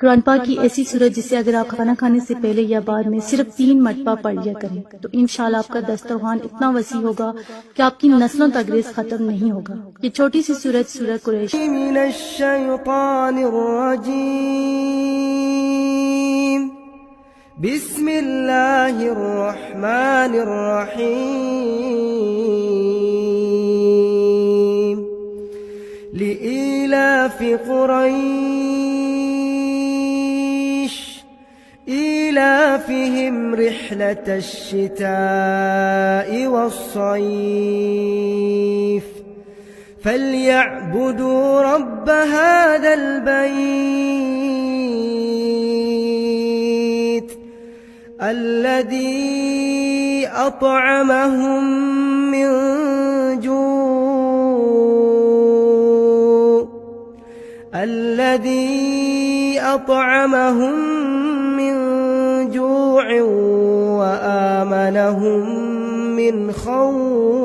कुरान पाक की ऐसी सूरत जिसे अगर आप खाना खाने से पहले या बाद में सिर्फ 3 मरतबा पढ़ लिया करें तो इंशाल्लाह आपका दस्तरखान इतना वसी होगा कि आपकी नस्लों तक रिज़्क खत्म नहीं होगा। ये छोटी सी सूरत सूरह कुरैश। बिस्मिल्लाहिर्रहमानिर्रहीम लिईलाफि कुरैश إيلافهم رحلة الشتاء والصيف فليعبدوا رب هذا البيت الذي أطعمهم من جوع وآمنهم من خوف.